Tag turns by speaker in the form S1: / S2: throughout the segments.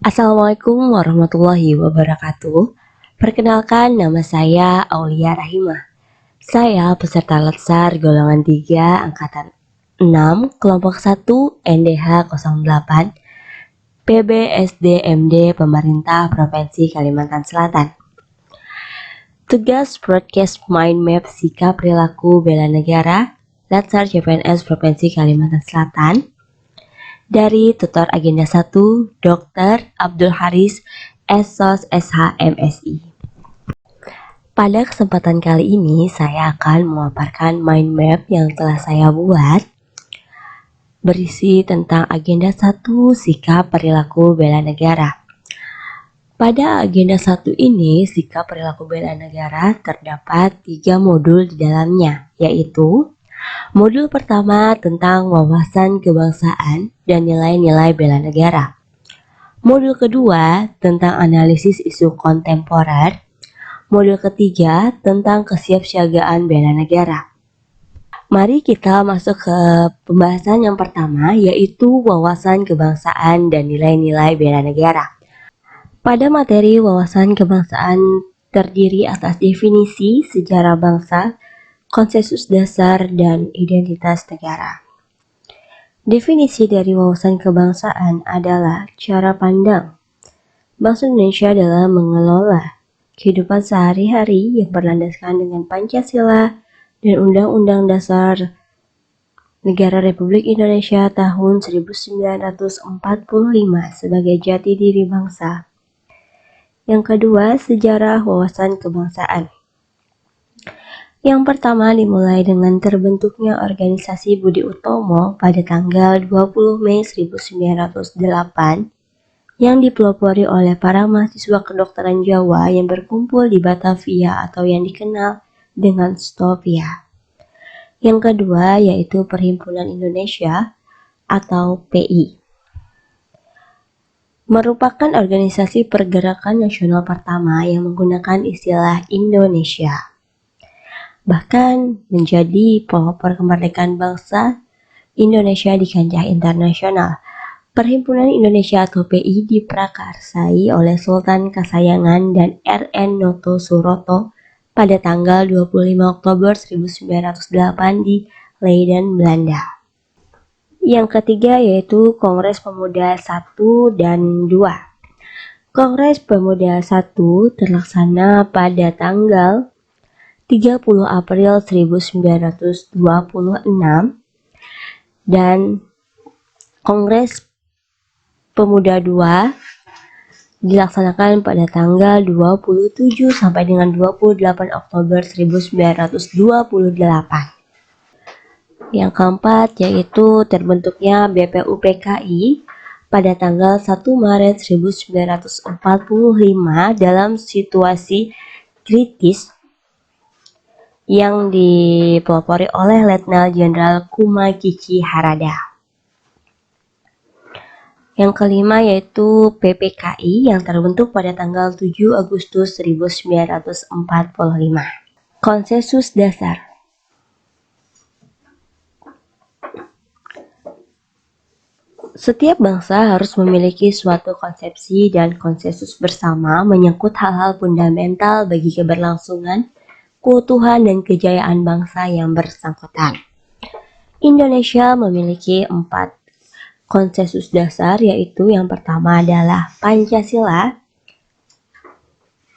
S1: Assalamualaikum warahmatullahi wabarakatuh. Perkenalkan, nama saya Aulia Rahimah. Saya peserta Letsar golongan 3 angkatan 6 kelompok 1 NDH 08 PBSDMD Pemerintah Provinsi Kalimantan Selatan. Tugas broadcast mind map sikap perilaku bela negara Letsar CPNS Provinsi Kalimantan Selatan dari tutor agenda 1 Dr. Abdul Haris SOS SHMSI. Pada kesempatan kali ini saya akan memaparkan mind map yang telah saya buat berisi tentang agenda 1 sikap perilaku bela negara. Pada agenda 1 ini sikap perilaku bela negara terdapat 3 modul di dalamnya, yaitu modul pertama tentang wawasan kebangsaan dan nilai-nilai bela negara. Modul kedua tentang analisis isu kontemporer. Modul ketiga tentang kesiapsiagaan bela negara. Mari kita masuk ke pembahasan yang pertama, yaitu wawasan kebangsaan dan nilai-nilai bela negara. Pada materi wawasan kebangsaan terdiri atas definisi sejarah bangsa, konsensus dasar, dan identitas negara. Definisi dari wawasan kebangsaan adalah cara pandang bangsa Indonesia dalam mengelola kehidupan sehari-hari yang berlandaskan dengan Pancasila dan Undang-Undang Dasar Negara Republik Indonesia tahun 1945 sebagai jati diri bangsa. Yang kedua, sejarah wawasan kebangsaan. Yang pertama dimulai dengan terbentuknya organisasi Budi Utomo pada tanggal 20 Mei 1908 yang dipelopori oleh para mahasiswa kedokteran Jawa yang berkumpul di Batavia atau yang dikenal dengan Stovia. Yang kedua yaitu Perhimpunan Indonesia atau PI. Merupakan organisasi pergerakan nasional pertama yang menggunakan istilah Indonesia. Bahkan menjadi pelopor kemerdekaan bangsa Indonesia di kancah internasional. Perhimpunan Indonesia atau PI diprakarsai oleh Sultan Kasayangan dan RN Noto Suroto pada tanggal 25 Oktober 1908 di Leiden, Belanda. Yang ketiga yaitu Kongres Pemuda 1 dan 2. Kongres Pemuda 1 terlaksana pada tanggal 30 April 1926 dan Kongres Pemuda 2 dilaksanakan pada tanggal 27 sampai dengan 28 Oktober 1928. Yang keempat yaitu terbentuknya BPUPKI pada tanggal 1 Maret 1945 dalam situasi kritis yang dipelopori oleh Letnan Jenderal Kumakichi Harada. Yang kelima yaitu PPKI yang terbentuk pada tanggal 7 Agustus 1945. Konsensus dasar. Setiap bangsa harus memiliki suatu konsepsi dan konsensus bersama menyangkut hal-hal fundamental bagi keberlangsungan, keutuhan dan kejayaan bangsa yang bersangkutan. Indonesia memiliki 4 konsensus dasar, yaitu yang pertama adalah Pancasila,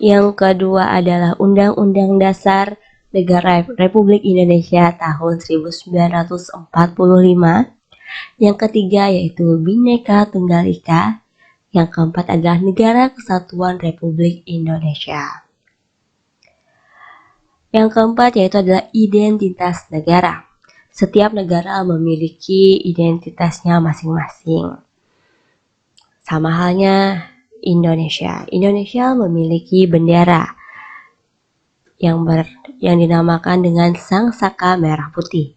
S1: yang kedua adalah Undang-Undang Dasar Negara Republik Indonesia tahun 1945, yang ketiga yaitu Bhinneka Tunggal Ika, yang keempat adalah Negara Kesatuan Republik Indonesia. Yang keempat yaitu adalah identitas negara. Setiap negara memiliki identitasnya masing-masing. Sama halnya Indonesia. Indonesia memiliki bendera yang dinamakan dengan Sang Saka Merah Putih.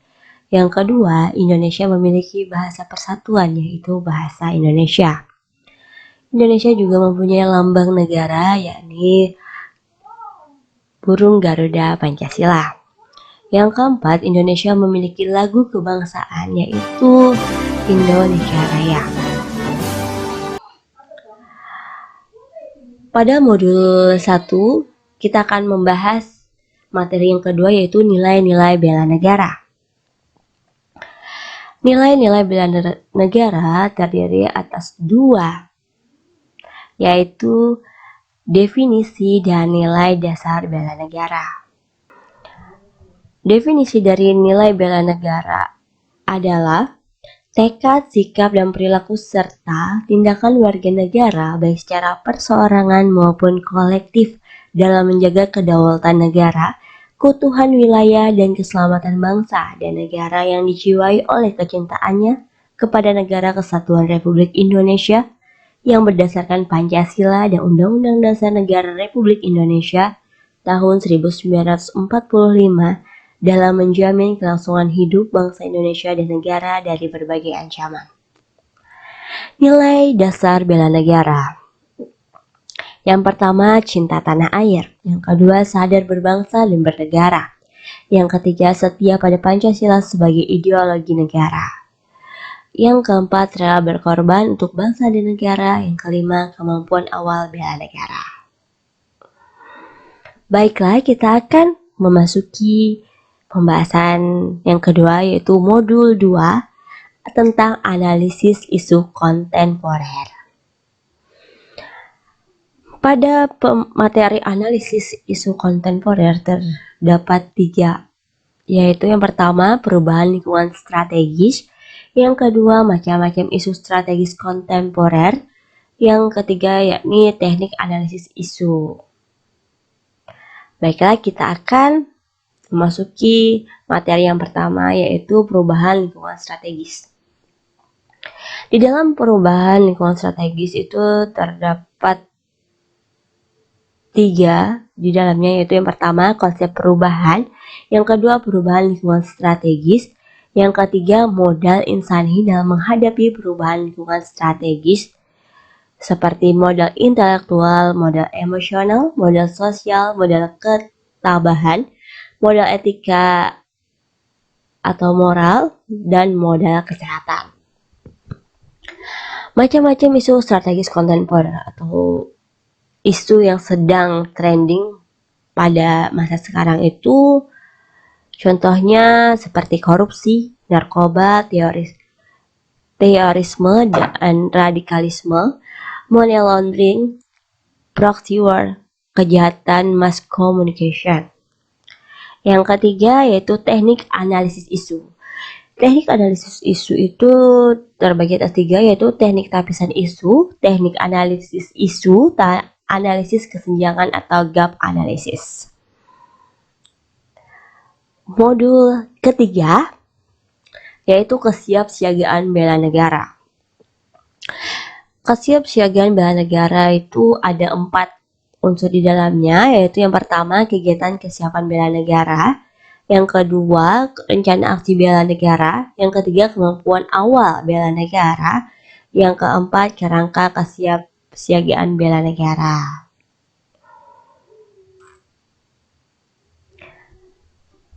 S1: Yang kedua, Indonesia memiliki bahasa persatuan yaitu bahasa Indonesia. Indonesia juga mempunyai lambang negara yakni burung Garuda Pancasila. Yang keempat, Indonesia memiliki lagu kebangsaan yaitu Indonesia Raya. Pada modul 1, kita akan membahas materi yang kedua, yaitu nilai-nilai bela negara. Nilai-nilai bela negara terdiri atas 2, yaitu definisi dan nilai dasar bela negara. Definisi dari nilai bela negara adalah tekad, sikap, dan perilaku serta tindakan warga negara baik secara perseorangan maupun kolektif dalam menjaga kedaulatan negara, keutuhan wilayah, dan keselamatan bangsa dan negara yang dijiwai oleh kecintaannya kepada Negara Kesatuan Republik Indonesia yang berdasarkan Pancasila dan Undang-Undang Dasar Negara Republik Indonesia tahun 1945 dalam menjamin kelangsungan hidup bangsa Indonesia dan negara dari berbagai ancaman. Nilai dasar bela negara. Yang pertama, cinta tanah air. Yang kedua, sadar berbangsa dan bernegara. Yang ketiga, setia pada Pancasila sebagai ideologi negara. Yang keempat, rela berkorban untuk bangsa dan negara. Yang kelima, kemampuan awal bela negara. Baiklah, kita akan memasuki pembahasan yang kedua, yaitu modul 2 tentang analisis isu kontemporer. Pada materi analisis isu kontemporer terdapat 3, yaitu yang pertama perubahan lingkungan strategis, yang kedua macam-macam isu strategis kontemporer, yang ketiga yakni teknik analisis isu. Baiklah, kita akan memasuki materi yang pertama, yaitu perubahan lingkungan strategis. Di dalam perubahan lingkungan strategis itu terdapat 3 di dalamnya, yaitu yang pertama konsep perubahan, yang kedua perubahan lingkungan strategis, yang ketiga modal insani dalam menghadapi perubahan lingkungan strategis seperti modal intelektual, modal emosional, modal sosial, modal ketabahan, modal etika atau moral, dan modal kesehatan. Macam-macam isu strategis kontemporer atau isu yang sedang trending pada masa sekarang itu contohnya seperti korupsi, narkoba, terorisme dan radikalisme, money laundering, proxy war, kejahatan mass communication. Yang ketiga yaitu teknik analisis isu. Teknik analisis isu itu terbagi atas 3, yaitu teknik tapisan isu, teknik analisis isu, analisis kesenjangan atau gap analysis. Modul ketiga yaitu kesiapsiagaan bela negara. Kesiapsiagaan bela negara itu ada 4 unsur di dalamnya, yaitu yang pertama kegiatan kesiapan bela negara, yang kedua rencana aksi bela negara, yang ketiga kemampuan awal bela negara, yang keempat kerangka kesiapsiagaan bela negara.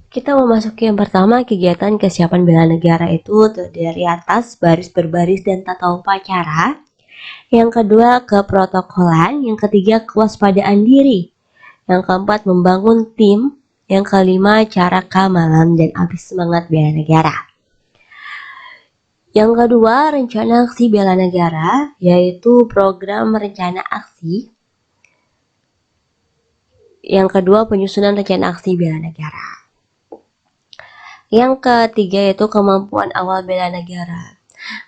S1: Kita memasuki yang pertama, kegiatan kesiapan bela negara itu terdiri atas baris berbaris dan tata upacara, yang kedua keprotokolan, yang ketiga kewaspadaan diri, yang keempat membangun tim, yang kelima cara kamalan dan api semangat bela negara. Yang kedua, rencana aksi bela negara, yaitu program rencana aksi. Yang kedua, penyusunan rencana aksi bela negara. Yang ketiga yaitu kemampuan awal bela negara.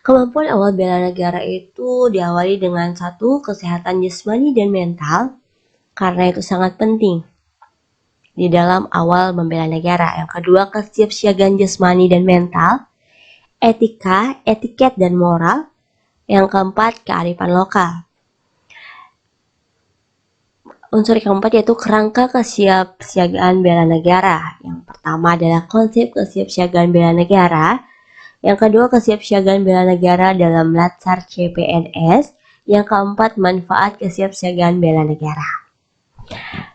S1: Kemampuan awal bela negara itu diawali dengan 1, kesehatan jasmani dan mental, karena itu sangat penting di dalam awal membela negara. Yang kedua, kesiapsiagaan jasmani dan mental, etika, etiket dan moral. Yang keempat, kearifan lokal. Unsur keempat yaitu kerangka kesiapsiagaan bela negara. Yang pertama adalah konsep kesiapsiagaan bela negara. Yang kedua, kesiapsiagaan bela negara dalam Latsar CPNS. Yang keempat, manfaat kesiapsiagaan bela negara.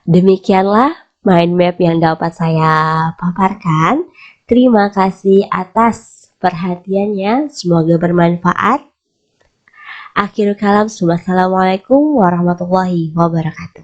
S1: Demikianlah mind map yang dapat saya paparkan. Terima kasih atas perhatiannya, semoga bermanfaat. Akhirul kalam, wassalamualaikum warahmatullahi wabarakatuh.